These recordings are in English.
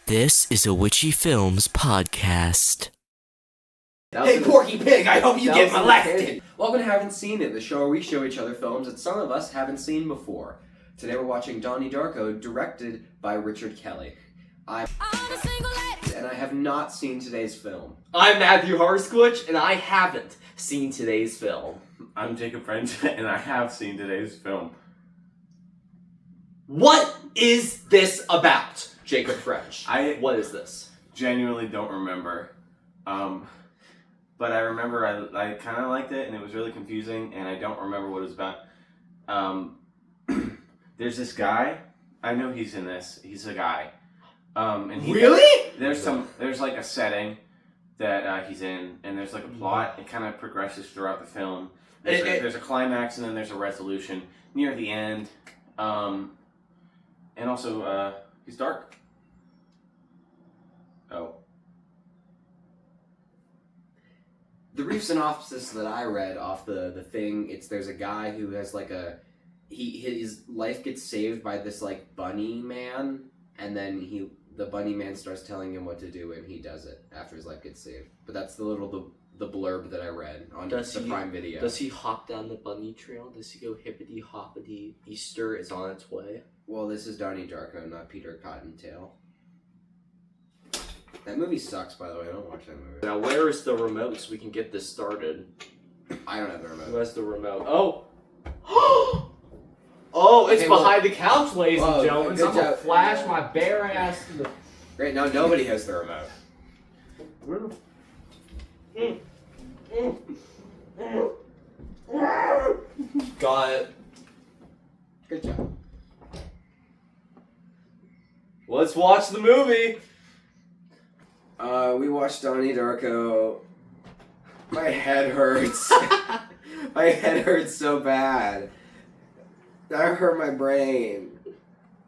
This is a Witchy Films podcast. Hey, Porky Pig, I hope you get molested! Welcome to Haven't Seen It, the show where we show each other films that some of us haven't seen before. Today we're watching Donnie Darko, directed by Richard Kelly. And I have not seen today's film. I'm Matthew Harsquitch, and I haven't seen today's film. I'm Jacob French, and I have seen today's film. What is this about, Jacob French? What is this? Genuinely don't remember. But I remember I kind of liked it, and it was really confusing, and I don't remember what it was about. There's this guy. I know he's in this. He's a guy. And Really? There's like a setting that he's in, and there's like a plot. It kind of progresses throughout the film. There's a climax, and then there's a resolution near the end. And also, he's dark. Oh. The brief synopsis that I read off the thing, there's a guy who has like his life gets saved by this like bunny man, and then the bunny man starts telling him what to do, and he does it after his life gets saved. But that's the blurb that I read on the Prime Video. Does he hop down the bunny trail? Does he go hippity hoppity? Easter is on its way. Well, this is Donnie Darko, not Peter Cottontail. That movie sucks, by the way. I don't watch that movie. Now, where is the remote so we can get this started? I don't have the remote. Who has the remote? Oh! Oh, it's behind the couch, ladies and gentlemen. So I'm going to flash my bare ass to the... Great, now nobody has the remote. Got it. Good job. Let's watch the movie. We watched Donnie Darko. My head hurts. My head hurts so bad. That hurt my brain.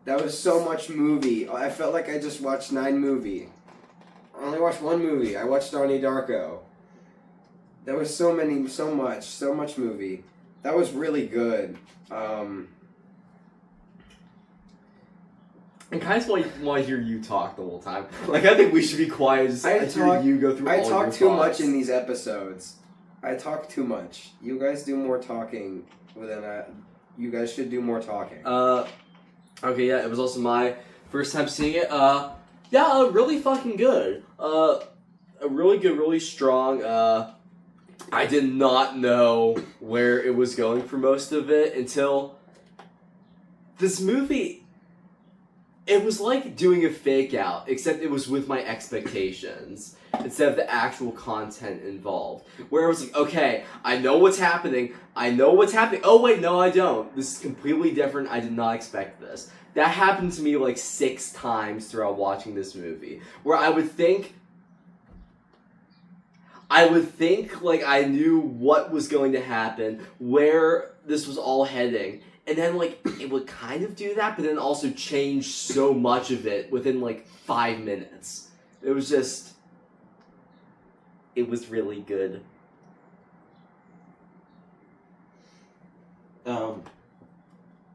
That was so much movie. I felt like I just watched 9 movies. I only watched 1 movie. I watched Donnie Darko. There was so much movie. That was really good. I kind of want to hear you talk the whole time. Like, I think we should be quiet and hear you go through all your thoughts. I talk too much in these episodes. I talk too much. You guys do more talking you guys should do more talking. Okay, yeah, it was also my first time seeing it. Really fucking good. Really good, really strong. I did not know where it was going for most of it until this movie. It was like doing a fake out, except it was with my expectations instead of the actual content involved. Where it was like, okay, I know what's happening. Oh wait, no I don't. This is completely different. I did not expect this. That happened to me like 6 times throughout watching this movie. Where I would think like I knew what was going to happen, where this was all heading. And then, like, it would kind of do that, but then also change so much of it within, like, 5 minutes. It was really good. I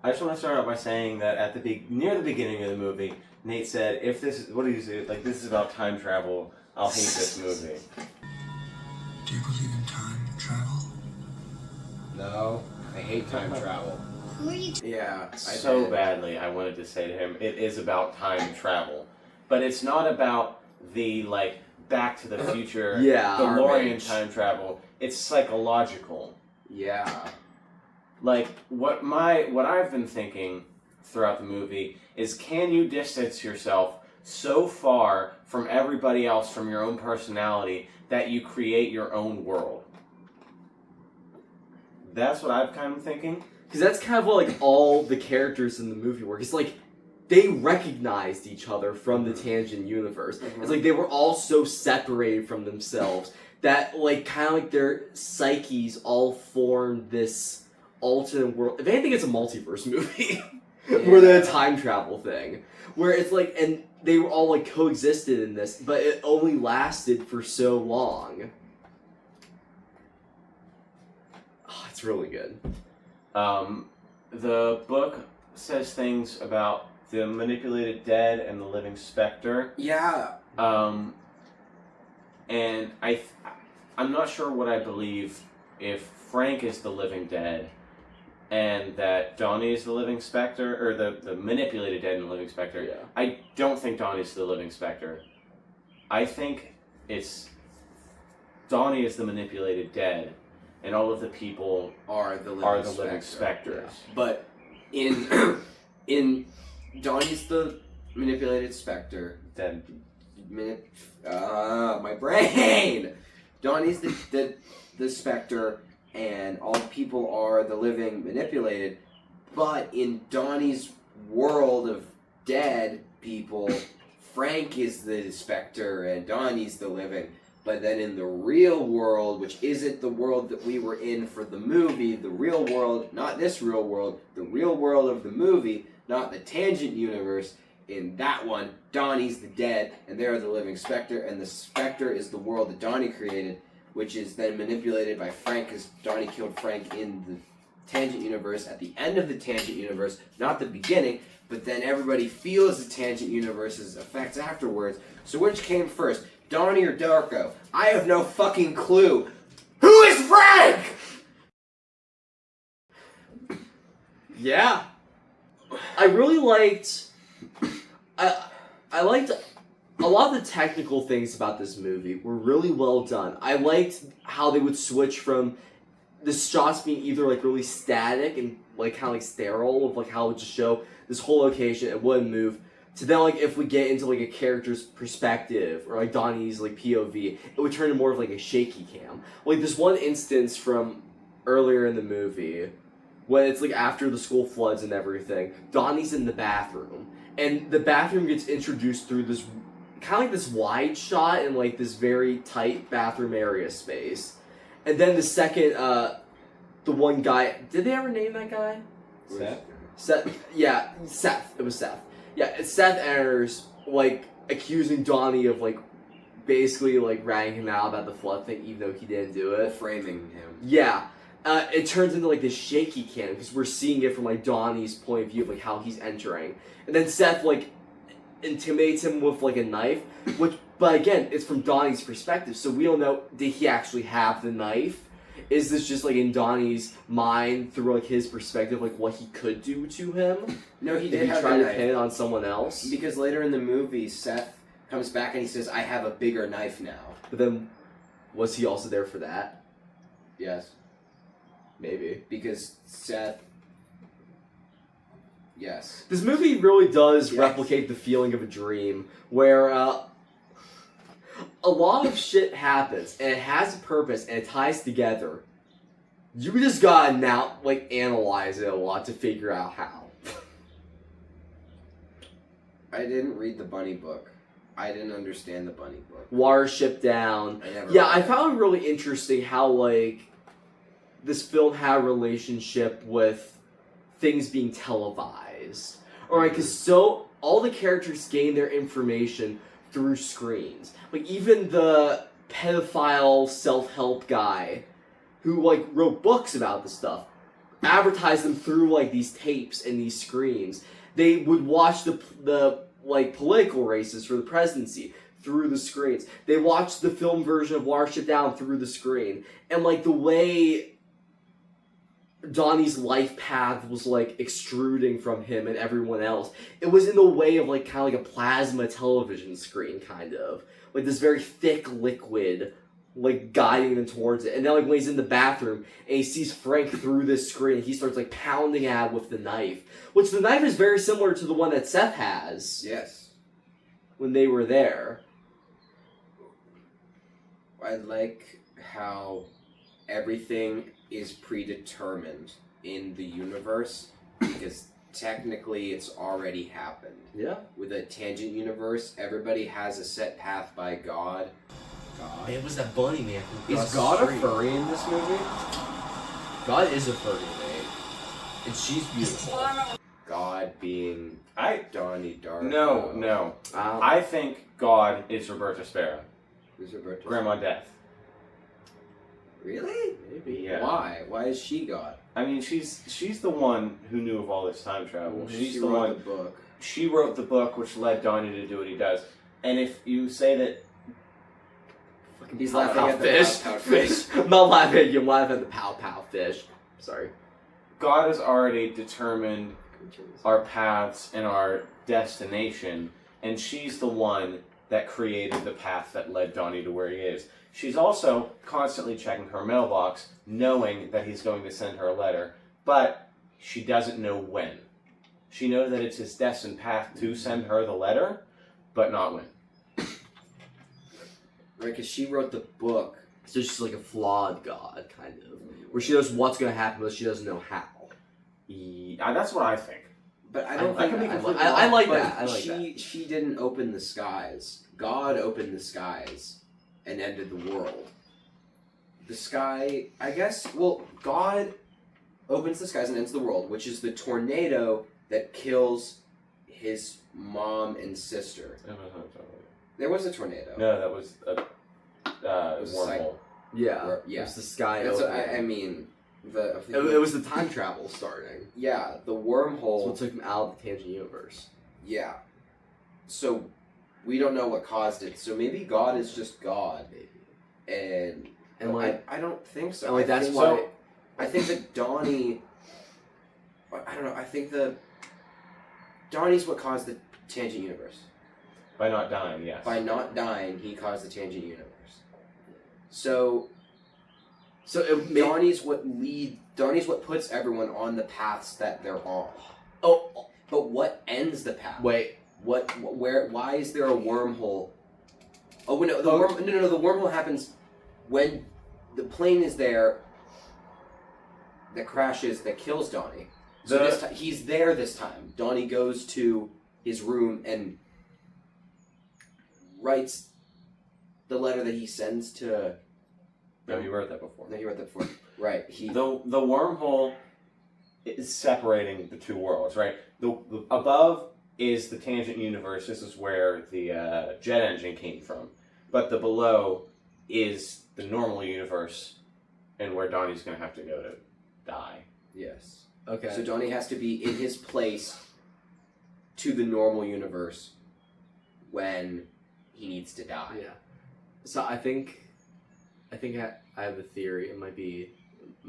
just want to start out by saying that near the beginning of the movie, Nate said, "If this is what do you say? Like this is about time travel. I'll hate this movie." Do you believe in time travel? No, I hate time travel. Who are you? Yeah, So badly, I wanted to say to him, it is about time travel, but it's not about the like Back to the Future, DeLorean time travel. It's psychological. Yeah. Like what I've been thinking throughout the movie is, can you distance yourself so far from everybody else, from your own personality, that you create your own world? That's what I've kind of thinking. Because that's kind of what, like, all the characters in the movie were. It's like, they recognized each other from the Tangent universe. Mm-hmm. It's like they were all so separated from themselves that, like, kind of like their psyches all formed this alternate world. If anything, it's a multiverse movie. More than a time travel thing. Where it's like, and they were all, like, coexisted in this, but it only lasted for so long. Oh, it's really good. The book says things about the manipulated dead and the living specter. Yeah. And I'm not sure what I believe if Frank is the living dead and that Donnie is the living specter, or the manipulated dead and the living specter. Yeah. I don't think Donnie's the living specter. I think it's Donnie is the manipulated dead, and all of the people Are the living specters. But in Donnie's the manipulated specter. Then My brain. Donnie's the specter, and all the people are the living manipulated. But in Donnie's world of dead people, Frank is the specter and Donnie's the living. But then in the real world, which isn't the world that we were in for the movie, the real world, not this real world, the real world of the movie, not the tangent universe, in that one, Donnie's the dead, and they're the living specter, and the specter is the world that Donnie created, which is then manipulated by Frank, because Donnie killed Frank in the tangent universe at the end of the tangent universe, not the beginning, but then everybody feels the tangent universe's effects afterwards. So which came first, Donnie or Darko? I have no fucking clue. Who is Frank? Yeah. I really liked... I liked a lot of the technical things about this movie were really well done. I liked how they would switch from the shots being either like really static and like kind of like sterile, of like how it would just show this whole location and wouldn't move, to then like if we get into like a character's perspective or like Donnie's like POV, it would turn into more of like a shaky cam. Like this one instance from earlier in the movie when it's like after the school floods and everything, Donnie's in the bathroom. And the bathroom gets introduced through this kind of like this wide shot in like this very tight bathroom area space. And then the second, the one guy, did they ever name that guy? Seth? Yeah, Seth. It was Seth. Yeah, Seth enters, like, accusing Donnie of, like, basically, like, ratting him out about the flood thing, even though he didn't do it. Framing him. Yeah. It turns into, like, this shaky cam, because we're seeing it from, like, Donnie's point of view of, like, how he's entering. And then Seth, like, intimidates him with, like, a knife, which, but again, it's from Donnie's perspective, so we don't know, did he actually have the knife? Is this just, like, in Donnie's mind, through, like, his perspective, like, what he could do to him? No, he If did he have tried the to knife. pin it on someone else? Because later in the movie, Seth comes back and he says, I have a bigger knife now. But then, was he also there for that? Yes. Maybe. Because Seth... Yes. This movie really does Yes. replicate the feeling of a dream, where a lot of shit happens, and it has a purpose, and it ties together. You just gotta now, like, analyze it a lot to figure out how. I didn't read the bunny book. I didn't understand the bunny book. Watership Down. I never Yeah, read I it. found it really interesting how, like, this film had a relationship with things being televised. Or, like, 'cause so all the characters gain their information through screens. Like, even the pedophile self-help guy who, like, wrote books about this stuff, advertised them through, like, these tapes and these screens. They would watch the like, political races for the presidency through the screens. They watched the film version of Watership Down through the screen. And, like, the way Donnie's life path was, like, extruding from him and everyone else, it was in the way of, like, kind of like a plasma television screen, kind of. Like, this very thick liquid, like, guiding them towards it. And then, like, when he's in the bathroom and he sees Frank through this screen, he starts, like, pounding at it with the knife. Which the knife is very similar to the one that Seth has Yes. when they were there. I like how everything is predetermined in the universe, because technically it's already happened. Yeah. With a tangent universe, everybody has a set path by God. Man, it was that bunny man from across Is the God a street. furry in this movie? God is a furry, mate. And she's beautiful. God being Donnie Darko. No. I think God is Roberta Sparrow. Who's Roberta? Grandma Death. Really? Maybe. Yeah. Why? Why is she God? I mean, she's the one who knew of all this time travel. She She's the wrote one. the book. she wrote the book which led Donnie to do what he does. And if you say that He's Pow laughing pow at the fish. pow pow Fish. I'm not laughing at you. I'm laughing at the pow pow fish. Sorry. God has already determined our paths and our destination, and she's the one that created the path that led Donnie to where he is. She's also constantly checking her mailbox, knowing that he's going to send her a letter, but she doesn't know when. She knows that it's his destined path to send her the letter, but not when. Right, because she wrote the book. So she's like a flawed God, kind of. Where she knows what's going to happen, but she doesn't know how. That's what I think. But I don't I think can be I completely like I like but that. I like she didn't open the skies. God opened the skies and ended the world. The sky, I guess. Well, God opens the skies and ends the world, which is the tornado that kills his mom and sister. There was a tornado. No, that was a was a wormhole. Yeah. Yeah. It was the sky That's what, opening. I mean, It was the time travel starting. yeah, the That's wormhole. what took him out of the tangent universe. Yeah. So we don't know what caused it. So maybe God is just God, and like, I don't think so. and like I that's think- why. I think that Donnie. I don't know. I think the Donnie's what caused the tangent universe. By not dying, yes. By not dying, he caused the tangent universe. So Donnie's what puts everyone on the paths that they're on. Oh, But what ends the path? wait. Why is there a wormhole? Oh no, the wormhole happens when the plane is there that crashes, that kills Donnie. So this time, he's there this time. Donnie goes to his room and writes the letter that he sends to... No, you wrote that before. No, you wrote that before. Right. The wormhole is separating the two worlds, right? The above is the tangent universe. This is where the jet engine came from. But the below is the normal universe, and where Donnie's going to have to go to die. Yes. Okay. So Donnie has to be in his place to the normal universe when he needs to die. Yeah. So I think I have a theory. It might be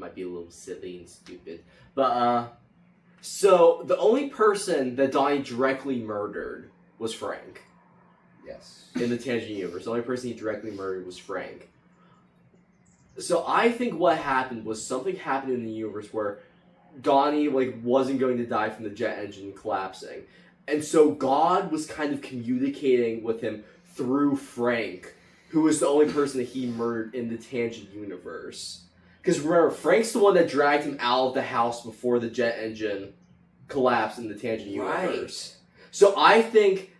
a little silly and stupid, but so the only person that Donnie directly murdered was Frank Yes. in the tangent universe. The only person he directly murdered was Frank. So I think what happened was something happened in the universe where Donnie wasn't going to die from the jet engine collapsing, and so God was kind of communicating with him through Frank, who was the only person that he murdered in the tangent universe. Because remember, Frank's the one that dragged him out of the house before the jet engine collapsed in the tangent universe. So I think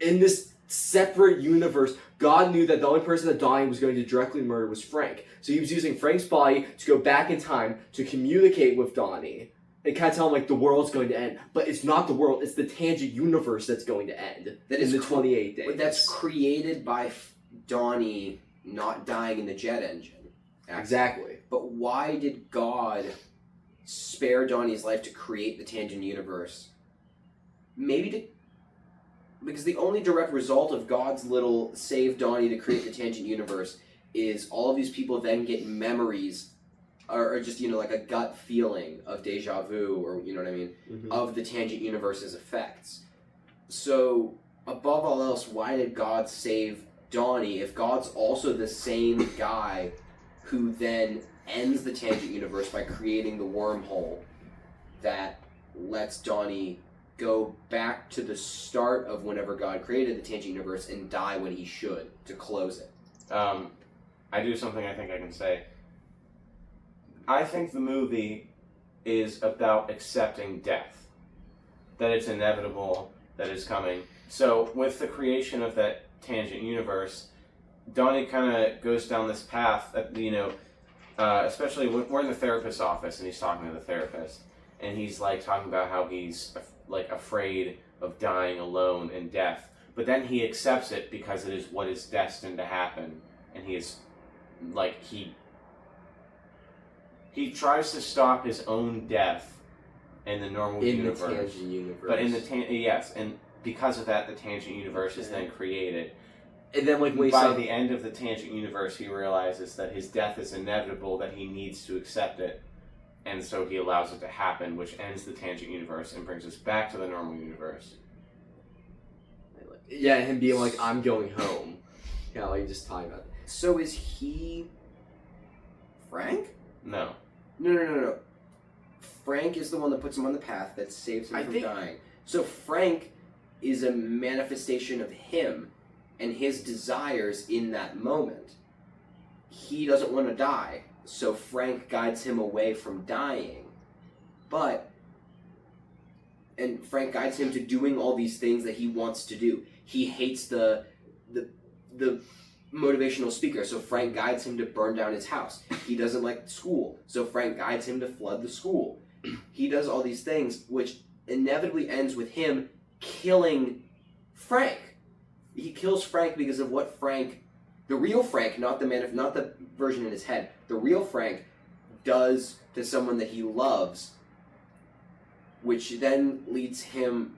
in this separate universe, God knew that the only person that Donnie was going to directly murder was Frank. So he was using Frank's body to go back in time to communicate with Donnie and kind of tell him the world's going to end. But it's not the world, it's the tangent universe that's going to end in the 28 days. That's created by Donnie not dying in the jet engine. Exactly. But why did God spare Donnie's life to create the tangent universe? Because the only direct result of God's little save Donnie to create the tangent universe is all of these people then get memories or just, like a gut feeling of deja vu, or, you know what I mean, of the tangent universe's effects. So, above all else, why did God save Donnie if God's also the same guy who then ends the tangent universe by creating the wormhole that lets Donnie go back to the start of whenever God created the tangent universe and die when he should to close it? I do something I think I can say. I think the movie is about accepting death. That it's inevitable, that it's coming. So with the creation of that tangent universe, Donnie kind of goes down this path that, especially when we're in the therapist's office and he's talking to the therapist, and he's talking about how he's afraid of dying alone and death, but then he accepts it because it is what is destined to happen, and he is he tries to stop his own death in the normal In the universe. tangent universe. But in the yes, and because of that, the tangent universe is then created. And then, like, when By the end of the tangent universe, he realizes that his death is inevitable, that he needs to accept it, and so he allows it to happen, which ends the tangent universe and brings us back to the normal universe. Yeah, him being like, I'm going home. Yeah, like, just talking about it. So is he Frank? No. No. Frank is the one that puts him on the path that saves him from dying. So Frank is a manifestation of him and his desires in that moment. He doesn't want to die, so Frank guides him away from dying. And Frank guides him to doing all these things that he wants to do. He hates the motivational speaker, so Frank guides him to burn down his house. He doesn't like school, so Frank guides him to flood the school. He does all these things, which inevitably ends with him killing Frank. He kills Frank because of what Frank, the real Frank, not the version in his head, the real Frank does to someone that he loves, which then leads him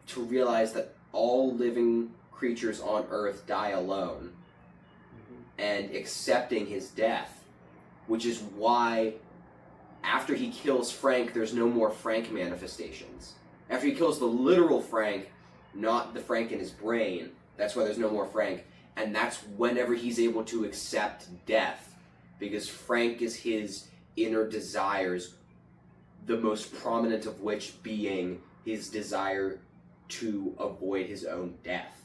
to realize that all living creatures on Earth die alone, and accepting his death, which is why after he kills Frank, there's no more Frank manifestations. After he kills the literal Frank, not the Frank in his brain, that's why there's no more Frank, and that's whenever he's able to accept death, because Frank is his inner desires, the most prominent of which being his desire to avoid his own death.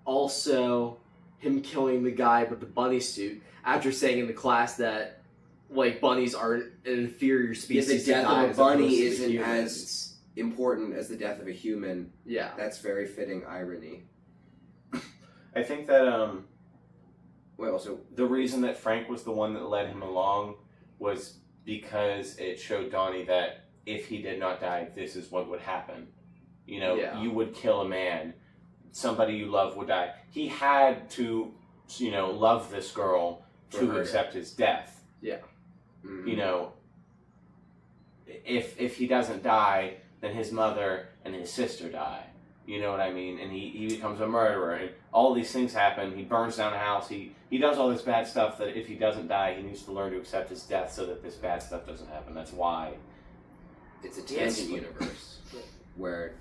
Also, him killing the guy with the bunny suit after saying in the class that, like, bunnies are an inferior species. The death to die of a bunny opposed to isn't humans. as important as the death of a human. Yeah. That's very fitting irony. I think that Well, so the reason that Frank was the one that led him along was because it showed Donnie that if he did not die, this is what would happen. You know, you would kill a man. Somebody you love would die. He had to, love this girl to accept his death. Yeah. Mm-hmm. You know, if he doesn't die, then his mother and his sister die. You know what I mean? And he becomes a murderer. And all these things happen. He burns down a house. He does all this bad stuff that if he doesn't die, he needs to learn to accept his death so that this bad stuff doesn't happen. That's why. It's a tangent universe where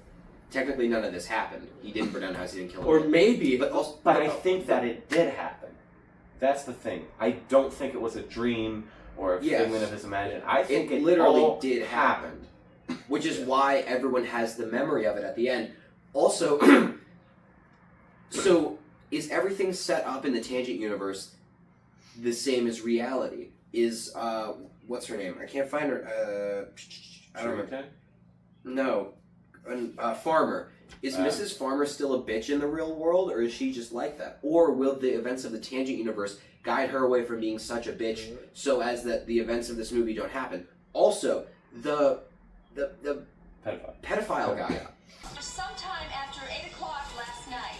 technically none of this happened. He didn't burn down a house, he didn't kill Or him. maybe... But also, But I think that it did happen. That's the thing. I don't think it was a dream or a figment of his imagination. I think it literally all did happen. Which is why everyone has the memory of it at the end. Also, so is everything set up in the tangent universe the same as reality? Is, what's her name? I can't find her. I don't remember. No. Farmer. Is Mrs. Farmer still a bitch in the real world, or is she just like that? Or will the events of the tangent universe guide her away from being such a bitch so as that the events of this movie don't happen? Also, the pedophile guy. Sometime after 8 o'clock last night,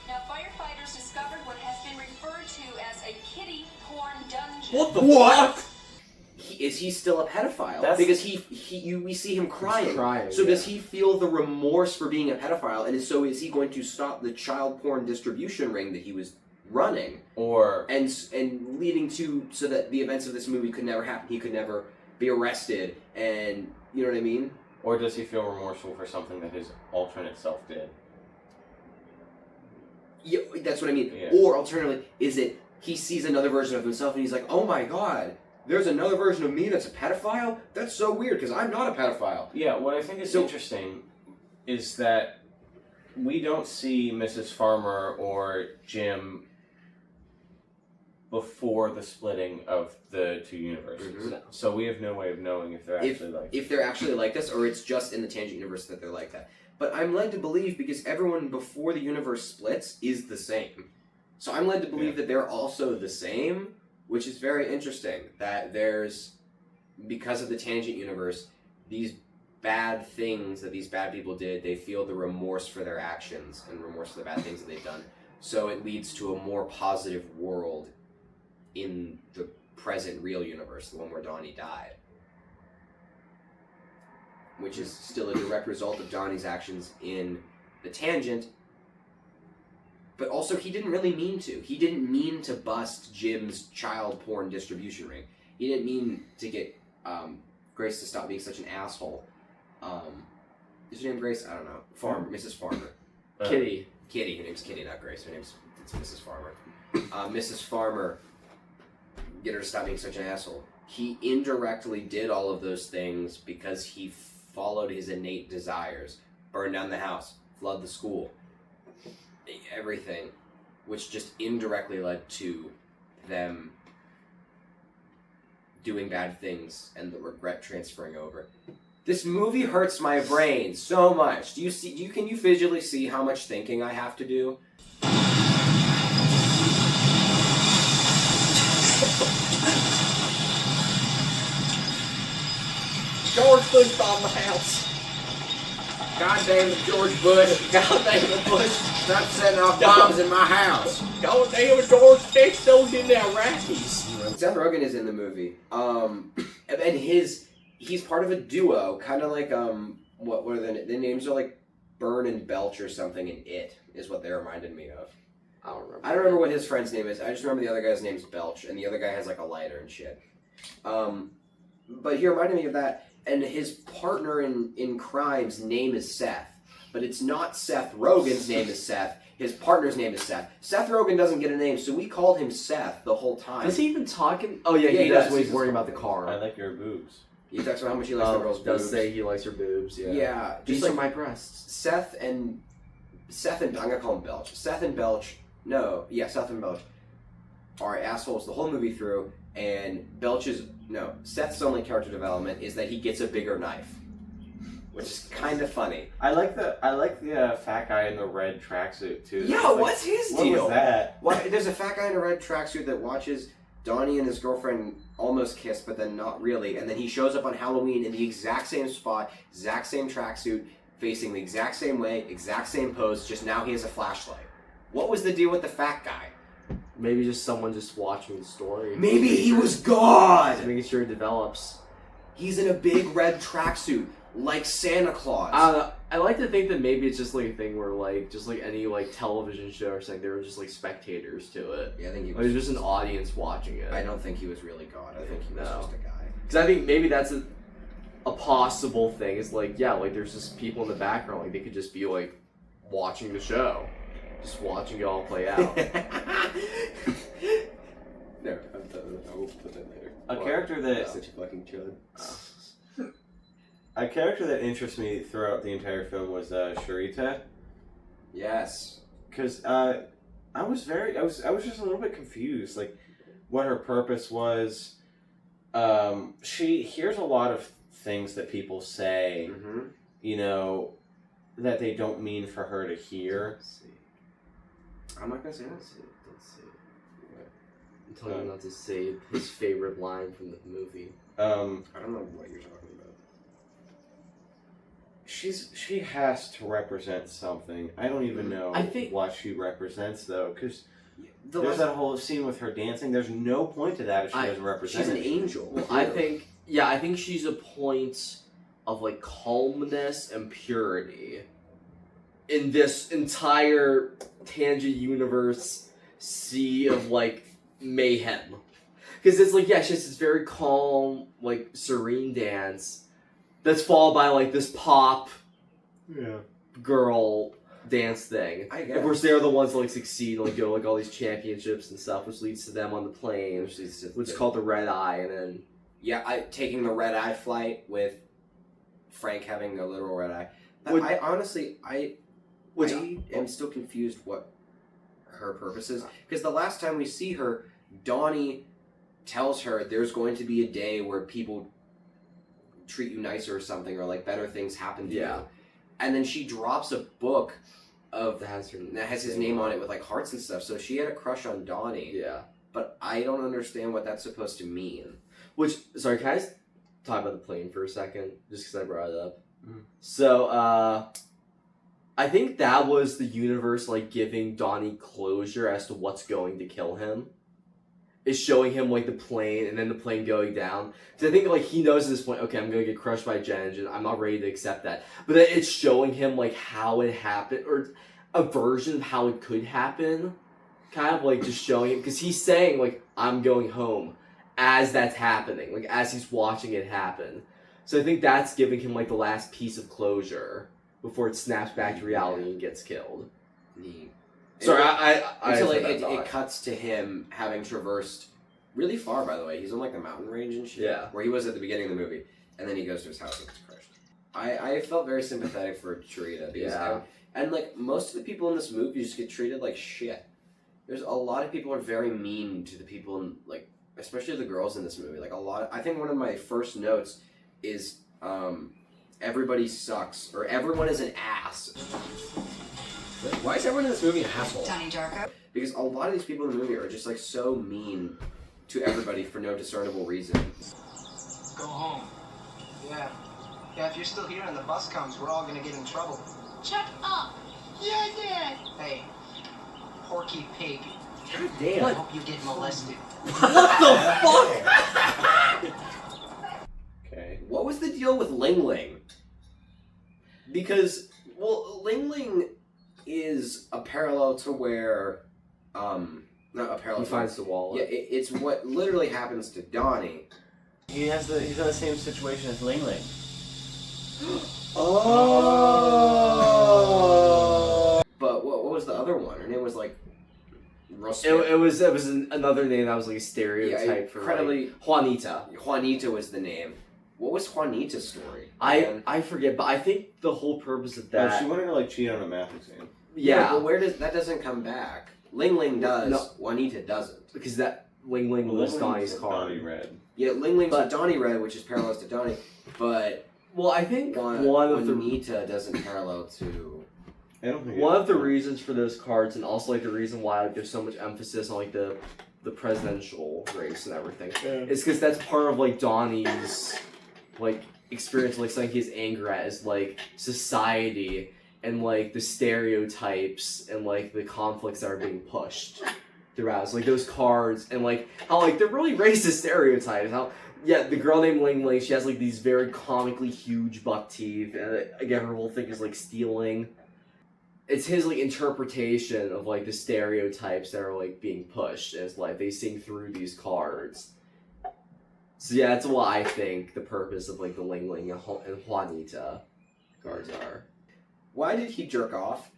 now firefighters discovered what has been referred to as a kiddie porn dungeon. What the fuck? Is he still a pedophile? That's- Because we see him crying. So does he feel the remorse for being a pedophile, and so is he going to stop the child porn distribution ring that he was running, Or and leading to so that the events of this movie could never happen? He could never be arrested, and you know what I mean? Or does he feel remorseful for something that his alternate self did? Yeah, that's what I mean. Yeah. Or alternatively, is it he sees another version of himself and he's like, oh my god, there's another version of me that's a pedophile? That's so weird, because I'm not a pedophile. Yeah, what I think is So- interesting is that we don't see Mrs. Farmer or Jim before the splitting of the two universes. Mhm. So we have no way of knowing if they're actually like... If they're actually like this, or it's just in the tangent universe that they're like that. But I'm led to believe, because everyone before the universe splits is the same. So I'm led to believe that they're also the same, which is very interesting. That there's, because of the tangent universe, these bad things that these bad people did, they feel the remorse for their actions and remorse for the bad things that they've done. So it leads to a more positive world in the present real universe, the one where Donnie died. which is still a direct result of Donnie's actions in The Tangent. But also, he didn't really mean to. He didn't mean to bust Jim's child porn distribution ring. He didn't mean to get Grace to stop being such an asshole. Is her name Grace? I don't know. Mrs. Farmer. Kitty. Kitty. Her name's Kitty, not Grace. It's Mrs. Farmer. Mrs. Farmer, get her to stop being such an asshole. He indirectly did all of those things because he followed his innate desires. Burn down the house. Flood the school. Everything. Which just indirectly led to them doing bad things and the regret transferring over. This movie hurts my brain so much. Can you visually see how much thinking I have to do? George Bush bombed the house. God damn it, George Bush. God damn it, Bush. Stop setting off bombs in my house. God damn it, George. They still getting the Iraqis. Seth Rogen is in the movie. And he's part of a duo, kind of like, what are the names are like Burn and Belch or something, and It is what they reminded me of. I don't remember. I don't remember what his friend's name is. I just remember the other guy's name's Belch, and the other guy has like a lighter and shit. But he reminded me of that, and his partner in crime's name is Seth. But it's not Seth Rogen's name is Seth. His partner's name is Seth. Seth Rogen doesn't get a name, so we called him Seth the whole time. Does he even talk in... Oh, yeah, Yeah, he he does does. when he's He's worrying just about the talking. car. I like your boobs. He talks about how much he likes the girl's boobs. Does say he likes her boobs, yeah. Yeah. These Just are like my breasts. Seth and I'm gonna call him Belch. Seth and Belch are assholes the whole movie through, and Seth's only character development is that he gets a bigger knife, which is kind of funny. I like the fat guy in the red tracksuit too. Yeah, Like, what's his what deal? was that? Why, there's a fat guy in a red tracksuit that watches Donnie and his girlfriend almost kiss, but then not really, and then he shows up on Halloween in the exact same spot, exact same tracksuit, facing the exact same way, exact same pose, just now he has a flashlight. What was the deal with the fat guy? Maybe just someone just watching the story. Maybe he was God! Just making sure it develops. He's in a big red tracksuit, like Santa Claus. I don't know. I like to think that maybe it's just like a thing where like, just like any like television show or something, there were just like spectators to it. Yeah, I think he Like, was. there's just an audience watching it. I don't think he was really God. I think he was No. just a guy. Because I think maybe that's a possible thing. It's like, yeah, like there's just people in the background, like they could just be like watching the show. Just watching it all play out. No, I will put that later. A character that Such a fucking chud. A character that interests me throughout the entire film was Sharita, Yes. because I was just a little bit confused, like what her purpose was. She hears a lot of things that people say, Mm-hmm. you know, that they don't mean for her to hear. Let's see. I'm not gonna say that. Let's see. I'm telling him not to say his favorite line from the movie. I don't know what you're talking about. She has to represent something. I don't even know I think- what she represents though, because The there's last- that whole scene with her dancing. There's no point to that if she doesn't represent She's an anything. angel. Well, I think she's a point of like calmness and purity in this entire Tangent universe sea of like mayhem. Because it's like, yeah, she has this very calm, like serene dance that's followed by like this pop girl dance thing. I Of guess. course, they're the ones that like succeed and like go like all these championships and stuff, which leads to them on the plane, which is called the Red Eye, and then Yeah, taking the red eye flight with Frank having a literal red eye. But Would- I honestly, I which am still confused what her purpose is. Because the last time we see her, Donnie tells her there's going to be a day where people treat you nicer or something, or like better things happen to Yeah. you. And then she drops a book that has her that has his name on it with like hearts and stuff. So she had a crush on Donnie. Yeah. But I don't understand what that's supposed to mean. Which, sorry, can I just talk about the plane for a second? Just because I brought it up. Mhm. So, I think that was the universe, like, giving Donnie closure as to what's going to kill him. is showing him like the plane and then the plane going down. So I think like he knows at this point, okay, I'm gonna get crushed by a jet engine. I'm not ready to accept that. But then it's showing him like how it happened, or a version of how it could happen. Kind of like just showing him, because he's saying like, I'm going home as that's happening, like as he's watching it happen. So I think that's giving him like the last piece of closure before it snaps back to reality and gets killed. Neat. Sorry, Until said that it cuts to him having traversed really far, by the way. He's on like the mountain range and shit. Yeah. Where he was at the beginning of the movie. And then he goes to his house and gets crushed. I felt very sympathetic for Charita. Because and like most of the people in this movie just get treated like shit. There's a lot of people are very mean to the people in, like, especially the girls in this movie. Like I think one of my first notes is everybody sucks, or everyone is an ass. Why is everyone in this movie an asshole? Donnie Darko. Because a lot of these people in the movie are just like so mean to everybody for no discernible reason. Go home. Yeah. Yeah, if you're still here and the bus comes, we're all gonna get in trouble. Shut up. Yeah, Dad. Hey, Porky Pig. God damn. I hope you get molested. What the fuck? Okay. What was the deal with Ling Ling? Because, well, Ling Ling is a parallel to where, not a parallel. He finds the wallet. Yeah, it's what literally happens to Donnie. He's in the same situation as Ling Ling. Oh. But what was the other one? Her name was like Rosita. It was another name that was like a stereotype for incredibly like, Juanita. Juanita was the name. What was Juanita's story? I forget, but I think the whole purpose of that. She wanted to like cheat on a math exam. Yeah, but that doesn't come back. Ling Ling does. No. Juanita doesn't. because that Ling Ling was Donnie's card. Donnie Red. Yeah, Ling Ling's a Donnie Red, which is parallel to Donnie, but Well, I think one of the Juanita doesn't parallel to. I don't think one of the reasons for those cards, and also like the reason why like, there's so much emphasis on like the presidential race and everything, is because that's part of like Donnie's like experience, like something he's angry at is like society and like the stereotypes and like the conflicts that are being pushed throughout. So like those cards and like how like they're really racist stereotypes. How the girl named Ling Ling, she has like these very comically huge buck teeth, and again her whole thing is like stealing. It's his like interpretation of like the stereotypes that are like being pushed as like they sing through these cards. So yeah, that's what I think the purpose of like the Ling Ling and Juanita cards are. Why did he jerk off?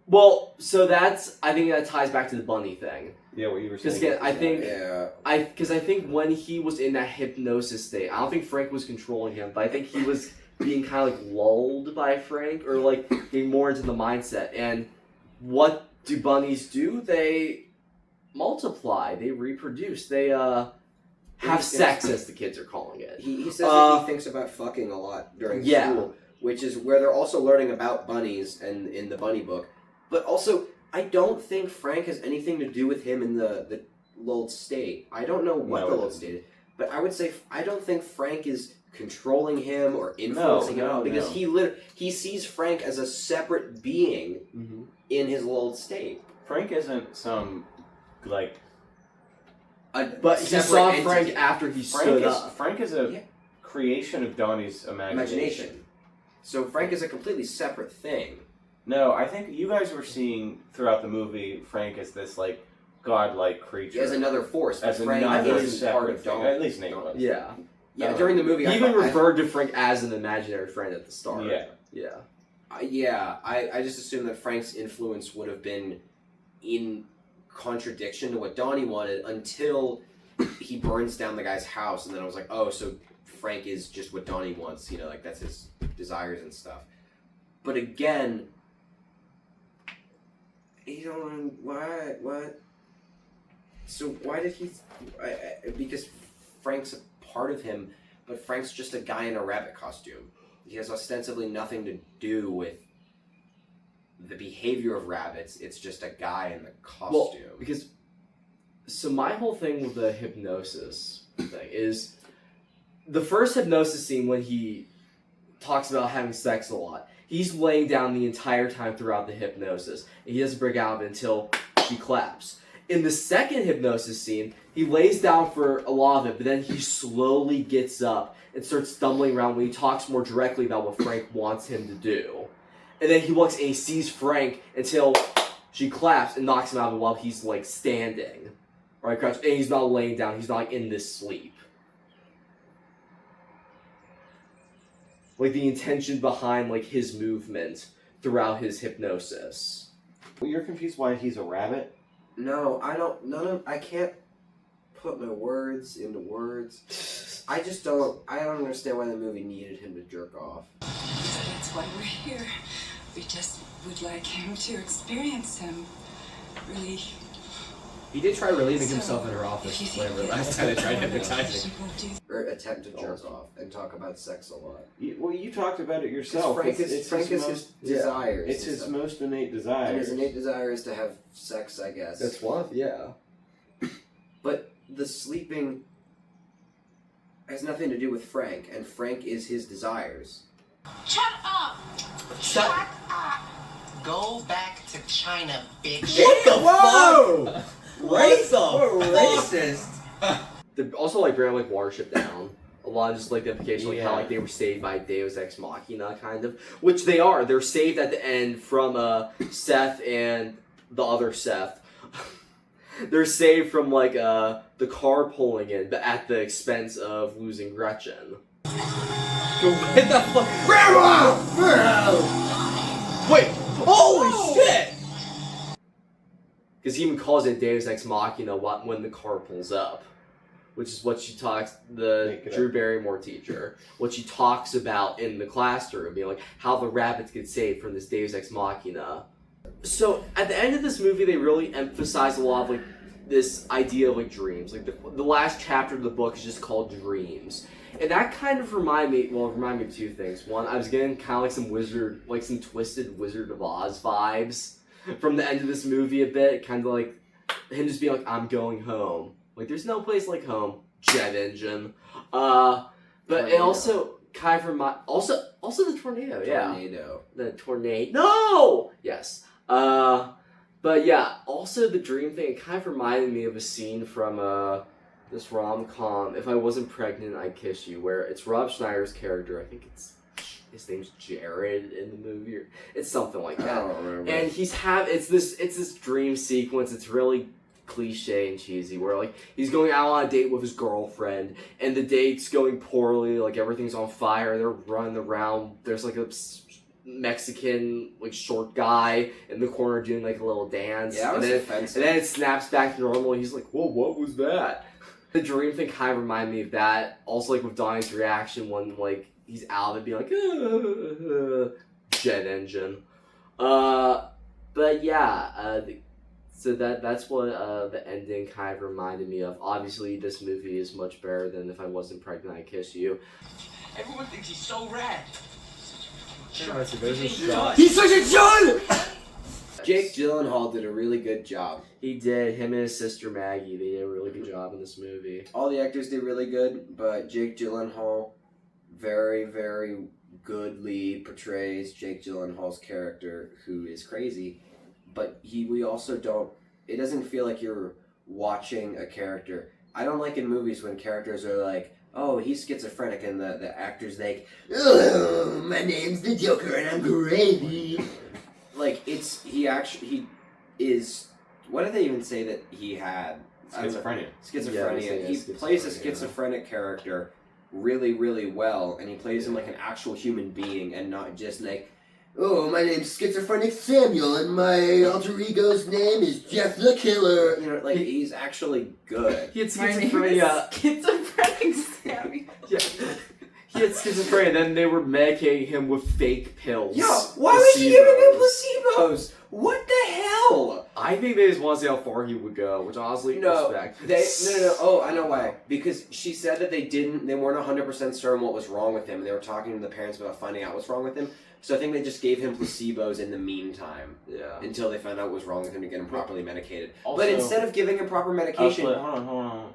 Well, so I think that ties back to the bunny thing. Yeah, what you were Because saying. again, I think Yeah. I think when he was in that hypnosis state, I don't think Frank was controlling him, but I think he was being kind of like lulled by Frank, or like getting more into the mindset. And what do bunnies do? They multiply, they reproduce, they have sex, as the kids are calling it. He says that he thinks about fucking a lot during school, which is where they're also learning about bunnies and in the bunny book. But also, I don't think Frank has anything to do with him in the lulled state. I don't know what the lulled state is, but I would say I don't think Frank is controlling him or influencing him because he sees Frank as a separate being in his lulled state. Frank isn't some like. But he saw Frank after he stood up. Frank is a creation of Donnie's imagination. So Frank is a completely separate thing. No, I think you guys were seeing throughout the movie Frank as this like godlike creature. As another force. As Frank another is part of thing. Donnie. At least Nate was. Yeah. Yeah, during the movie, He even referred to Frank as an imaginary friend at the start. Yeah. I just assumed that Frank's influence would have been in contradiction to what Donnie wanted until he burns down the guy's house, and then I was like, oh, so Frank is just what Donnie wants, you know, like that's his desires and stuff. But again, you don't what? So why did he? Because Frank's a part of him, but Frank's just a guy in a rabbit costume. He has ostensibly nothing to do with the behavior of rabbits. It's just a guy in the costume. Well, because so my whole thing with the hypnosis thing is the first hypnosis scene when he talks about having sex a lot. He's laying down the entire time throughout the hypnosis, and he doesn't break out of it until she claps. In the second hypnosis scene, he lays down for a lot of it, but then he slowly gets up and starts stumbling around when he talks more directly about what Frank wants him to do. And then he looks and he sees Frank until she claps and knocks him out while he's like standing. Right, crouch, and he's not laying down, he's not like in this sleep. Like the intention behind like his movement throughout his hypnosis. Well, you're confused why he's a rabbit? No, I can't put my words into words. I don't understand why the movie needed him to jerk off. That's why we're here. We just would like him to experience him. Really. He did try relieving himself in her office whenever last time they tried hypnotizing. Or attempt to jerk off and talk about sex a lot. You talked about it yourself. Frank is his desires. It's his most innate desire. And his innate desire is to have sex, I guess. That's one, yeah. But the sleeping has nothing to do with Frank, and Frank is his desires. Shut up! Shut up! Go back to China, bitch. What the fuck? Racist. They're also like bringing like Watership down. A lot of just like the implication, like how like they were saved by Deus Ex Machina, kind of, which they are. They're saved at the end from Seth and the other Seth. They're saved from like the car pulling in, but at the expense of losing Gretchen. What the fuck? Grandma! Wait! Holy shit! Because he even calls it Deus Ex Machina when the car pulls up. Which is what she talks, the Drew Barrymore teacher, what she talks about in the classroom, being like, how the rabbits get saved from this Deus Ex Machina. So, at the end of this movie, they really emphasize a lot of, like, this idea of, like, dreams. Like, the last chapter of the book is just called Dreams. And that kind of reminded me of two things. One, I was getting kind of like some twisted Wizard of Oz vibes from the end of this movie a bit. Kind of like him just being like, I'm going home. Like, there's no place like home. Jet engine. But it also kind of also the tornado, yeah. The tornado. No! Yes. But yeah, also the dream thing, it kind of reminded me of a scene from, this rom-com, If I Wasn't Pregnant, I'd Kiss You, where it's Rob Schneider's character, I think his name's Jared in the movie, or it's something like that. I don't remember. And it's this dream sequence, it's really cliche and cheesy, where like he's going out on a date with his girlfriend, and the date's going poorly, like everything's on fire, they're running around, there's like a Mexican like short guy in the corner doing like a little dance, Yeah, and then it snaps back to normal, and he's like, whoa, what was that? The dream thing kind of reminded me of that. Also, like with Donnie's reaction when like he's out of it, being like, jet engine. But yeah, so that's what the ending kind of reminded me of. Obviously, this movie is much better than If I Wasn't Pregnant, I'd Kiss You. Everyone thinks he's so rad. He's such a chud! Jake Gyllenhaal did a really good job. He did. Him and his sister Maggie, they did a really good job in this movie. All the actors did really good, but Jake Gyllenhaal very, very goodly portrays Jake Gyllenhaal's character, who is crazy. But we also don't, it doesn't feel like you're watching a character. I don't like in movies when characters are like, oh, he's schizophrenic, and the actor's like, oh, my name's the Joker and I'm crazy. Like, he is, what did they even say that he had? Schizophrenia. Schizophrenia. Yeah, he plays a schizophrenic character really, really well, and he plays him like an actual human being and not just like, oh, my name's Schizophrenic Samuel, and my alter ego's name is Jeff the Killer. You know, like, he's actually good. He had schizophrenia. Schizophrenic Sammy. Yeah. He had schizophrenia, then they were medicating him with fake pills. Yo, why was he giving him placebos? What the hell? I think they just want to see how far he would go, which honestly, respect. No. Oh, I know why. Because she said that they weren't 100% certain what was wrong with him, and they were talking to the parents about finding out what's wrong with him. So I think they just gave him placebos in the meantime. Yeah. Until they found out what was wrong with him to get him properly medicated. Also, but instead of giving him proper medication... hold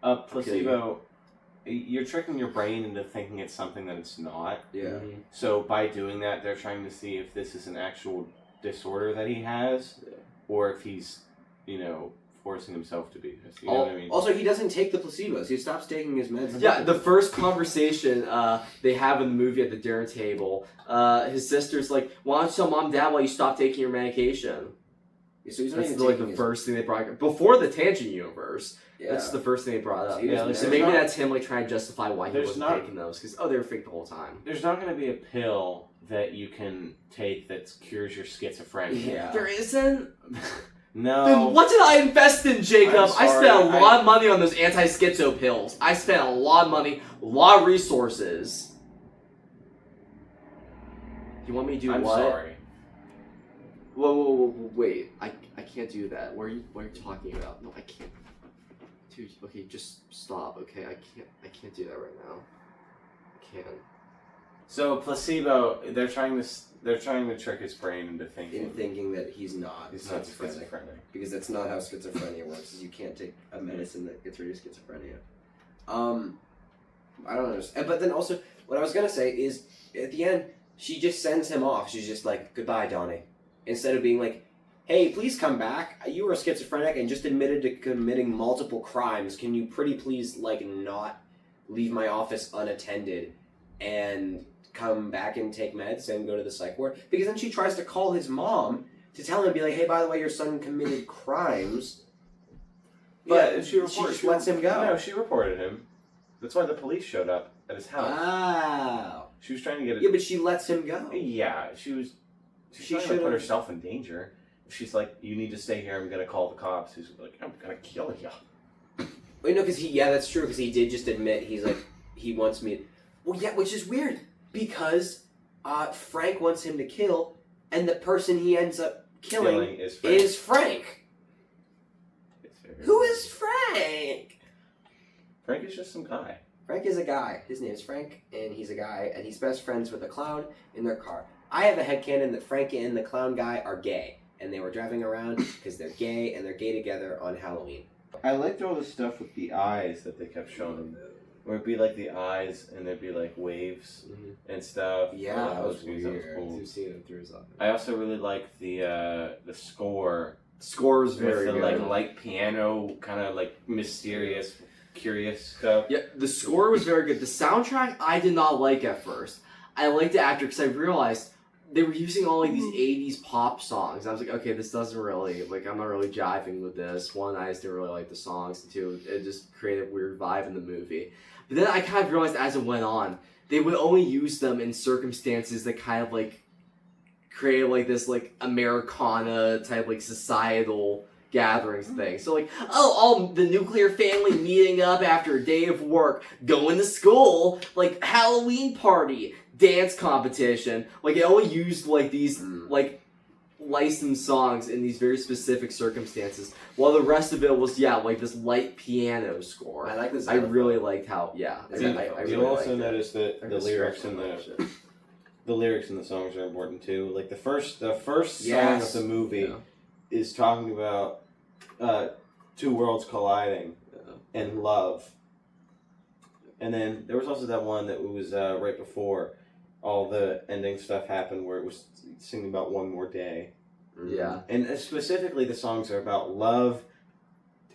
on. Placebo, you're tricking your brain into thinking it's something that it's not. Yeah. Mm-hmm. So by doing that, they're trying to see if this is an actual disorder that he has, or if he's, forcing himself to be this. You know what I mean? Also, he doesn't take the placebos. He stops taking his meds. Yeah, the first conversation they have in the movie at the dinner table, his sister's like, "Why don't you tell mom and dad why you stopped taking your medication?" So he's not That's even like taking the his... first thing they brought up. Before the Tangent Universe. Yeah. That's the first thing they brought up. So Yeah, like, So maybe that's him like trying to justify why he There's wasn't not- taking those because they were fake the whole time. There's not going to be a pill that you can take that cures your schizophrenia. Yeah. There isn't. No. Then what did I invest in, Jacob? I'm I sorry, spent a lot of money on those anti-schizo pills. I spent a lot of money, a lot of resources. You want me to do I'm what? sorry. Whoa, wait. I can't do that. What are you talking about? No, I can't. Dude, okay, just stop, okay? I can't do that right now. I can't. So placebo, they're trying to trick his brain into thinking that he's not schizophrenic. because that's not how schizophrenia works. Is you can't take a medicine that gets rid of schizophrenia. I don't understand. But then also, what I was gonna say is, at the end, she just sends him off. She's just like, "Goodbye, Donnie," instead of being like, "Hey, please come back. You were schizophrenic and just admitted to committing multiple crimes. Can you pretty please like not leave my office unattended and come back and take meds and go to the psych ward?" Because then she tries to call his mom to tell him, be like, "Hey, by the way, your son committed crimes." But Yeah, she just lets him go. No, she reported him. That's why the police showed up at his house. Wow. She was trying to get it. Yeah, but she lets him go. Yeah, she was. She trying to should've- put herself in danger. She's like, "You need to stay here. I'm gonna call the cops." He's like, "I'm gonna kill you." Wait, no, because that's true, because he did just admit, he's like, he wants me. Well, yeah, which is weird, because Frank wants him to kill, and the person he ends up killing is Frank. is Frank. It's very Who is Frank? Frank is just some guy. Frank is a guy. His name is Frank, and he's a guy, and he's best friends with a clown in their car. I have a headcanon that Frank and the clown guy are gay, and they were driving around because they're gay, and they're gay together on Halloween. I liked all the stuff with the eyes that they kept showing him. Where it'd be like the eyes, and there'd be like waves and stuff. Yeah, Oh, that was weird. weird. Cool. You've seen him through his eye. I also really liked the score. Score is With very the good. like light piano, kind of like mysterious, curious stuff. Yeah, the score was very good. The soundtrack I did not like at first. I liked it after because I realized they were using all like these 80s pop songs. I was like, okay, this doesn't really, like, I'm not really jiving with this. One, I just didn't really like the songs. And two, it just created a weird vibe in the movie. But then I kind of realized as it went on, they would only use them in circumstances that kind of like created like this like Americana type like societal gatherings thing. So like, oh, all the nuclear family meeting up after a day of work, going to school, like Halloween party, dance competition. Like it only used like these like licensed songs in these very specific circumstances, while the rest of it was like this light piano score. I like this. I really liked how I really You'll also liked it. notice that the lyrics in the lyrics in the songs are important too. Like the first song of the movie is talking about two worlds colliding and love. And then there was also that one that was right before all the ending stuff happened, where it was singing about one more day. Yeah. And specifically, the songs are about love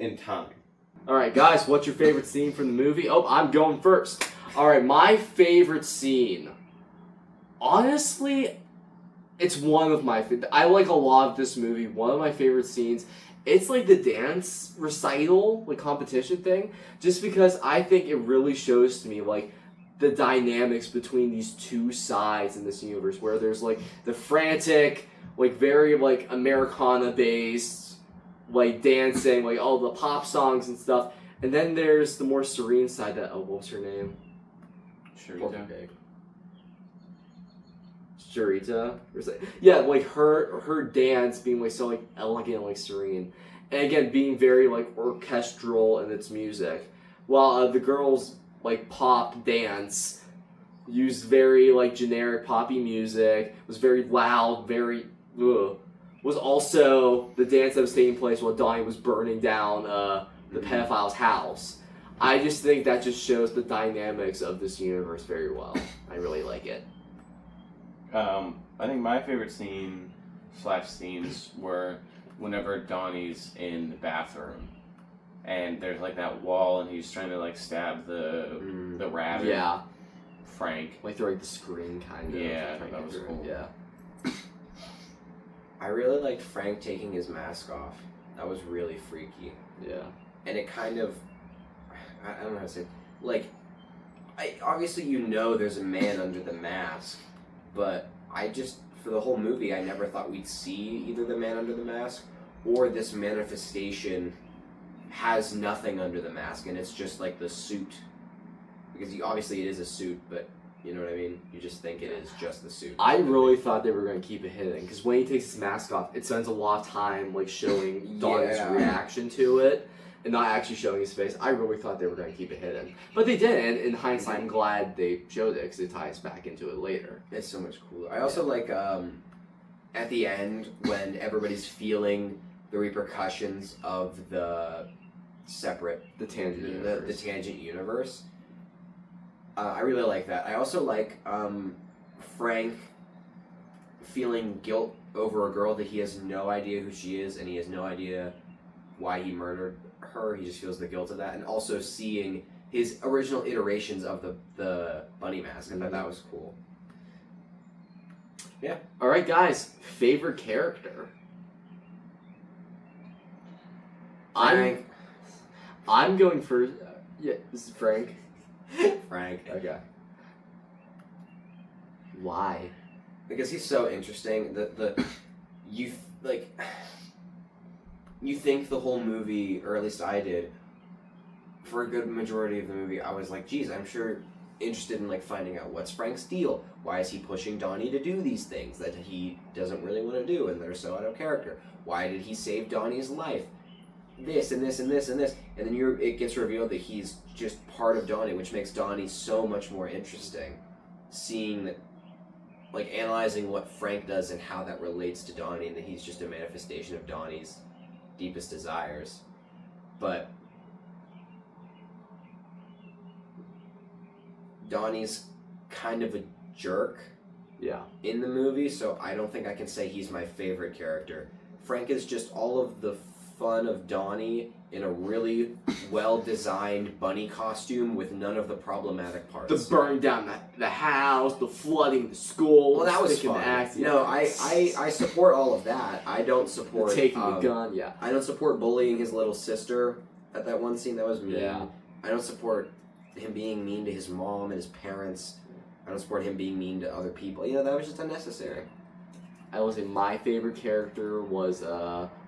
and time. Alright, guys, what's your favorite scene from the movie? Oh, I'm going first. Alright, my favorite scene. Honestly, it's one of my favorite. I like a lot of this movie. One of my favorite scenes. It's like the dance recital, like competition thing. Just because I think it really shows to me, like, the dynamics between these two sides in this universe, where there's like the frantic, like very like Americana based, like dancing, like all the pop songs and stuff, and then there's the more serene side that what's her name? Sharita? Yeah, like her dance being like so like elegant, like serene, and again being very like orchestral in its music, while the girls like pop dance used very like generic poppy music, was very loud, very was also the dance that was taking place while Donnie was burning down the pedophile's house. I just think that just shows the dynamics of this universe very well. I really like it. I think my favorite scenes were whenever Donnie's in the bathroom, and there's like that wall, and he's trying to like stab the rabbit. Yeah. Frank. Like through like the screen kind of. Yeah, I thought that was cool. Yeah. I really liked Frank taking his mask off. That was really freaky. Yeah. And it kind of, I don't know how to say it. Like, obviously you know there's a man under the mask, but I just, for the whole movie, I never thought we'd see either the man under the mask or this manifestation has nothing under the mask, and it's just like the suit. Because obviously it is a suit, but you know what I mean? You just think it is just the suit. I really thought they were going to keep it hidden, because when he takes his mask off, it spends a lot of time like showing Donnie's reaction to it, and not actually showing his face. I really thought they were going to keep it hidden. But they didn't. In hindsight, I'm glad they showed it, because it ties back into it later. It's so much cooler. I also like, at the end, when everybody's feeling the repercussions of the separate... The tangent universe. The tangent universe. I really like that. I also like Frank feeling guilt over a girl that he has no idea who she is, and he has no idea why he murdered her. He just feels the guilt of that, and also seeing his original iterations of the bunny mask. I thought that was cool. Yeah. All right, guys. Favorite character. Frank. I'm going for yeah. This is Frank. Frank. Okay. Why? Because he's so interesting. You think the whole movie, or at least I did, for a good majority of the movie, I was like, geez, I'm sure interested in like finding out what's Frank's deal. Why is he pushing Donnie to do these things that he doesn't really want to do, and they're so out of character? Why did he save Donnie's life? This and this and this and this, and then it gets revealed that he's just part of Donnie, which makes Donnie so much more interesting. Seeing that, like, analyzing what Frank does and how that relates to Donnie, and that he's just a manifestation of Donnie's deepest desires. But Donnie's kind of a jerk, in the movie, so I don't think I can say he's my favorite character. Frank is just all of the fun of Donnie in a really well-designed bunny costume with none of the problematic parts. The burning down the house, the flooding the school. Well, that was fun. No, I support all of that. I don't support the taking the gun. Yeah, I don't support bullying his little sister at that one scene. That was mean. Yeah. I don't support him being mean to his mom and his parents. I don't support him being mean to other people. You know, that was just unnecessary. I will say my favorite character was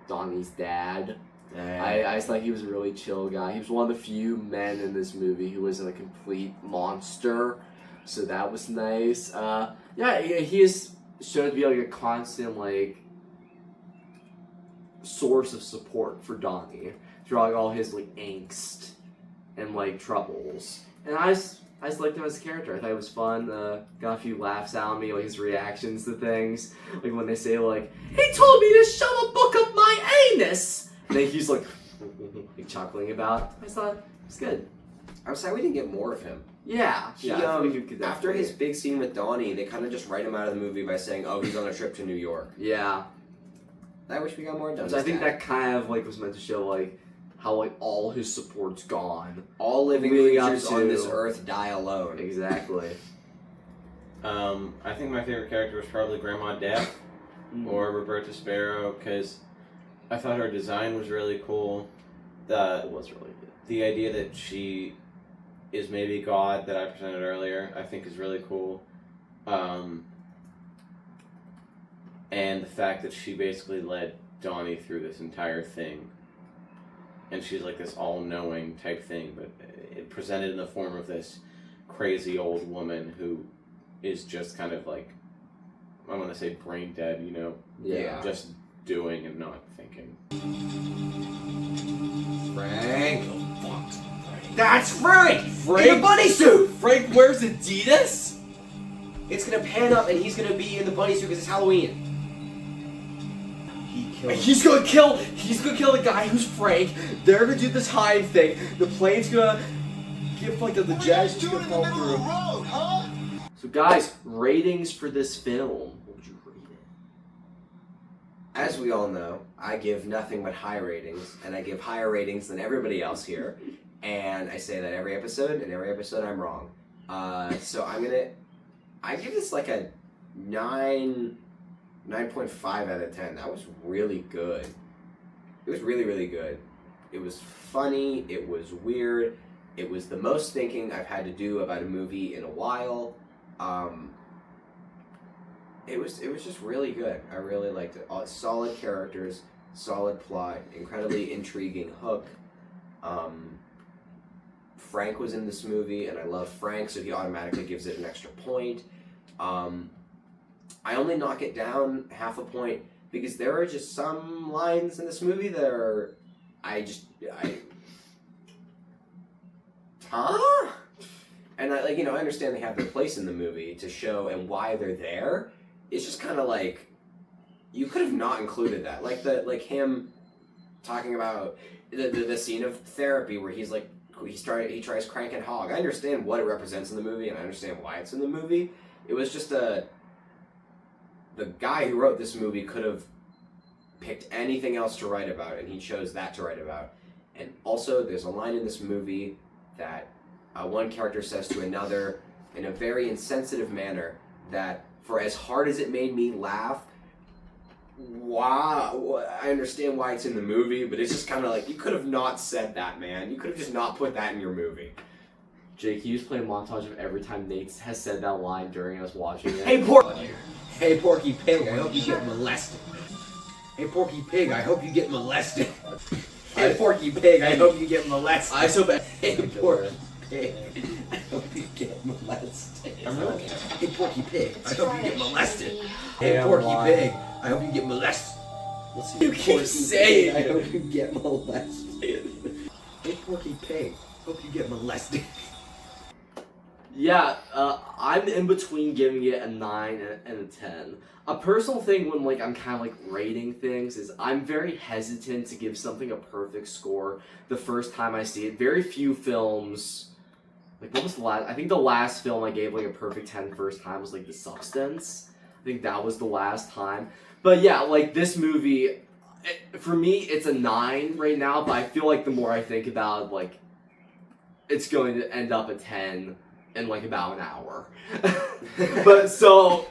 Donnie's dad. I just thought he was a really chill guy. He was one of the few men in this movie who wasn't a complete monster, so that was nice. He is shown to be like a constant like source of support for Donnie through like all his like angst and like troubles. And I just liked him as a character. I thought it was fun. Got a few laughs out of me, like his reactions to things. Like when they say like, "He told me to shove a book up my anus!" And then he's like, chuckling about it. I just thought it was good. I'm sad we didn't get more of him. Yeah. After his big scene with Donnie, they kind of just write him out of the movie by saying, "Oh, he's on a trip to New York." Yeah. I wish we got more done. So I think that kind of like was meant to show like how like all his support's gone. All living creatures on this earth die alone. Exactly. I think my favorite character was probably Grandma Death or Roberta Sparrow, because I thought her design was really cool. It was really good. The idea that she is maybe God that I presented earlier, I think is really cool. And the fact that she basically led Donnie through this entire thing. And she's like this all-knowing type thing, but it presented in the form of this crazy old woman who is just kind of like, I want to say brain dead, you know? Yeah. Just doing and not thinking. Frank. That's Frank! In the bunny suit! Frank wears Adidas? It's gonna pan up and he's gonna be in the bunny suit because it's Halloween. He's gonna kill the guy who's Frank. They're gonna do the time thing. The plane's gonna get fucked up. The jet's just gonna fall through. So guys, ratings for this film. What would you rate As we all know, I give nothing but high ratings, and I give higher ratings than everybody else here. And I say that every episode, and every episode I'm wrong. So I give this like a 9.5 out of 10. That was really good. It was really, really good. It was funny. It was weird. It was the most thinking I've had to do about a movie in a while. It was just really good. I really liked it. Solid characters, solid plot, incredibly intriguing hook. Frank was in this movie, and I love Frank, so he automatically gives it an extra point. I only knock it down half a point because there are just some lines in this movie that are, huh? And I understand they have their place in the movie to show and why they're there. It's just kind of like, you could have not included that. Like him talking about the scene of therapy where he's like, he tries cranking hog. I understand what it represents in the movie, and I understand why it's in the movie. It was just the guy who wrote this movie could have picked anything else to write about, and he chose that to write about. And also, there's a line in this movie that one character says to another in a very insensitive manner that, for as hard as it made me laugh, wow, I understand why it's in the movie, but it's just kind of like, you could have not said that, man. You could have just not put that in your movie. Jake, you just play a montage of every time Nate has said that line during us watching it. Hey, Porky Pig, I hope you get molested. Hey, Porky Pig, I hope you get molested. Hey, Porky Pig, I hope you get molested. I so bad. Hey, Porky Pig, I hope you get molested. Hey, Porky Pig, I hope you get molested. Hey, Porky Pig, I hope you get molested. You keep saying I hope you get molested. Hey, Porky Pig, hope you get molested. Yeah, I'm in between giving it a 9 and a 10. A personal thing when I'm kind of rating things is I'm very hesitant to give something a perfect score the first time I see it. Very few films, what was the last? I think the last film I gave a perfect 10 first time was The Substance. I think that was the last time. But yeah, this movie, for me, it's a 9 right now. But I feel the more I think about it, it's going to end up a 10. In about an hour. But so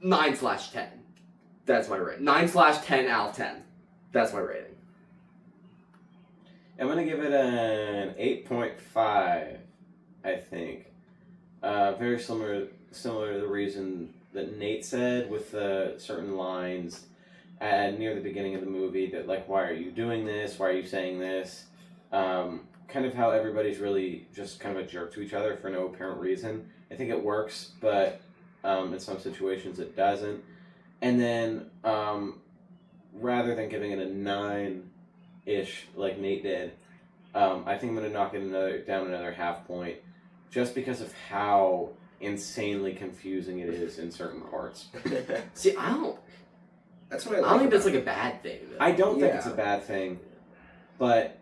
9/10. That's my rating. 9/10 out of 10. That's my rating. I'm gonna give it an 8.5, I think. Very similar to the reason that Nate said with certain lines near the beginning of the movie that why are you doing this? Why are you saying this? Kind of how everybody's really just kind of a jerk to each other for no apparent reason. I think it works, but in some situations it doesn't. And then rather than giving it a 9-ish like Nate did, I think I'm going to knock it down another half point just because of how insanely confusing it is in certain parts. See, I don't think that's a bad thing, though. I don't think it's a bad thing, but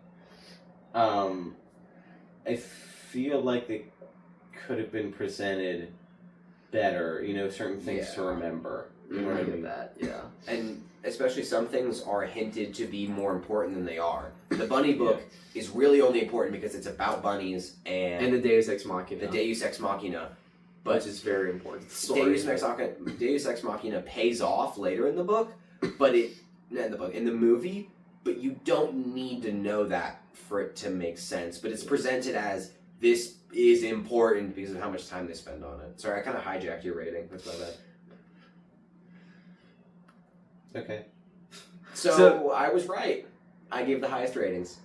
I feel like they could have been presented better, certain things to remember. You know what I mean? That, yeah. And especially some things are hinted to be more important than they are. The bunny book is really only important because it's about bunnies and the Deus Ex Machina. The Deus Ex Machina. Which is very important. Deus Ex Machina pays off later in the book, but in the movie, but you don't need to know that for it to make sense. But it's presented as this is important because of how much time they spend on it. Sorry, I kind of hijacked your rating. That's my bad. Okay. So I was right. I gave the highest ratings.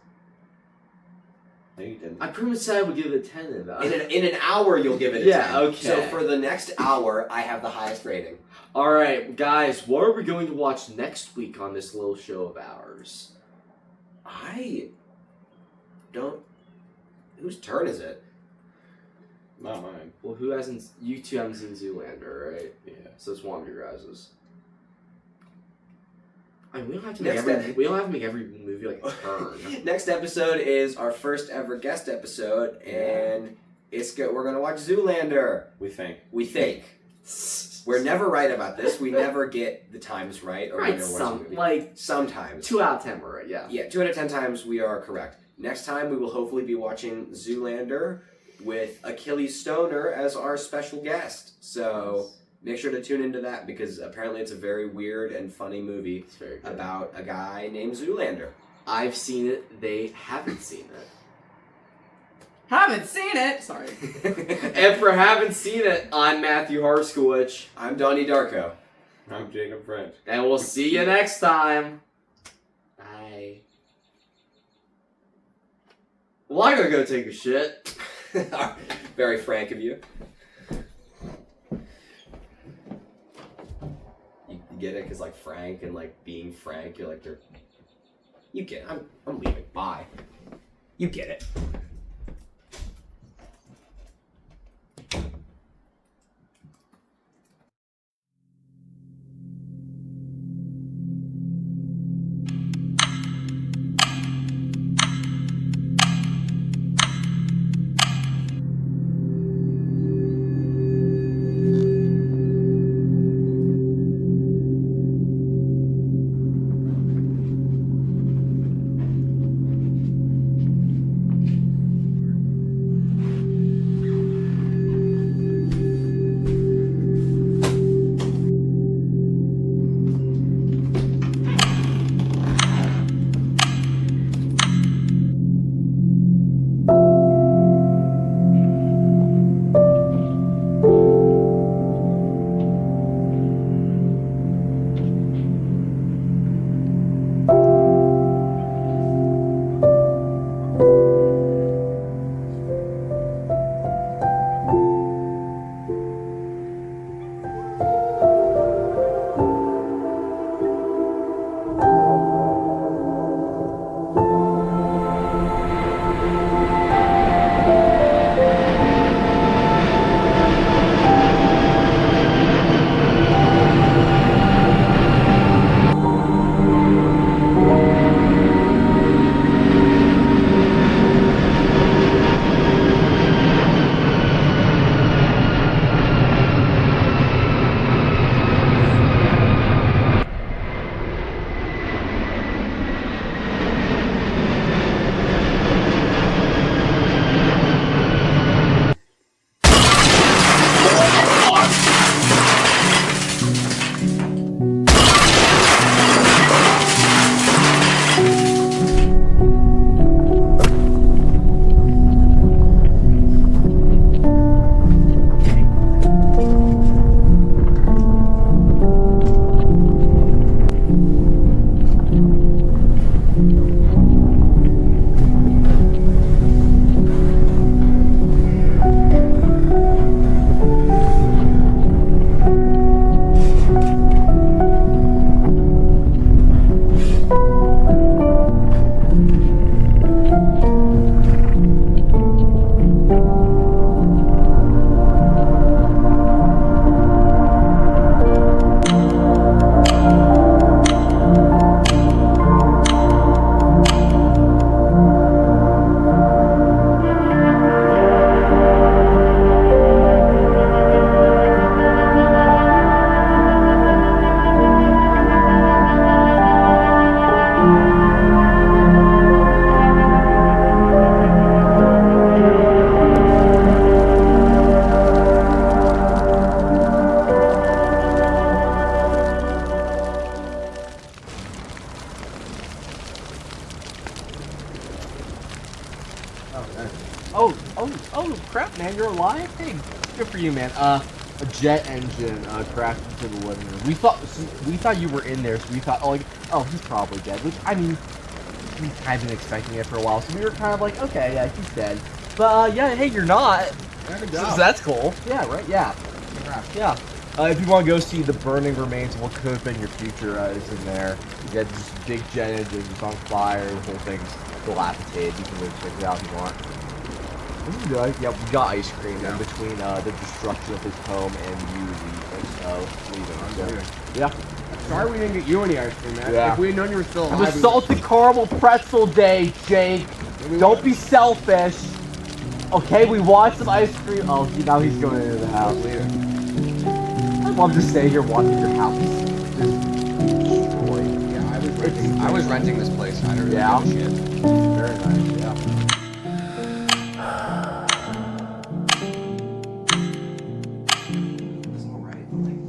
No, you didn't. I pretty much said I would give it a 10 in an hour, you'll give it a 10. Yeah, okay. So for the next hour, I have the highest rating. Alright, guys, what are we going to watch next week on this little show of ours? I don't... Whose turn is it? Not mine. Well, you two haven't seen Zoolander, right? Yeah. So it's one of your guys's. I mean, we don't have to make every movie a turn. Next episode is our first ever guest episode, and we're gonna watch Zoolander. We think. We think. We're never right about this. We never get the times right. Or Right, we never watch the movie. like sometimes. 2 out of 10 were right, yeah. Yeah, 2 out of 10 times we are correct. Next time we will hopefully be watching Zoolander with Achilles Stoner as our special guest. So make sure to tune into that because apparently it's a very weird and funny movie about a guy named Zoolander. I've seen it. They haven't seen it. Haven't seen it! Sorry. And for haven't seen it, I'm Matthew Harskowich. I'm Donnie Darko. I'm Jacob French. And we'll see you next time. Bye. Well, I gotta go take a shit. Very frank of you. You get it? Because, like, frank and, like, being frank, you're like, you get it. I'm leaving. Bye. You get it. Oh, crap, man, you're alive? Hey, good for you, man. A jet engine crashed into the living room. We thought you were in there, so we thought, oh, he's probably dead. Which, I mean, we've kind of been expecting it for a while, so we were kind of like, okay, yeah, he's dead. But, yeah, hey, you're not. So that's cool. Yeah, right, yeah. Yeah. If you want to go see the burning remains of what could have been your future, is in there. You got this big jet engine, it's on fire, the whole thing's dilapidated. You can go check it out if you want. This is good. Yeah, we got ice cream in between the destruction of his home and you leaving. So, yeah. Sorry we didn't get you any ice cream, man. Yeah. If we had known you were still alive. It was salted caramel pretzel day, Jake. Don't be selfish. Okay, we want some ice cream. Oh, now he's going into the house. would love to stay here watching your house. I was renting this place. I don't really Yeah. give a shit. Very nice, yeah. It's alright, but like,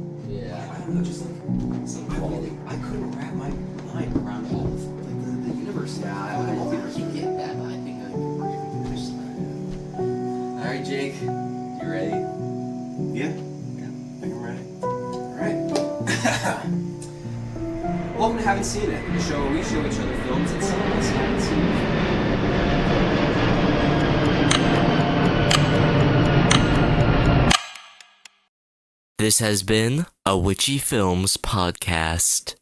I don't know, just like some quality. I couldn't wrap my mind around all of like the universe. Yeah, I don't know if I can get that, but I think we're gonna finish that. Alright, Jake, you ready? Yeah, I think I'm ready. Alright. Welcome to Haven't Seen It, the show where we show each other films that some of us haven't seen. This has been a Witchy Films podcast.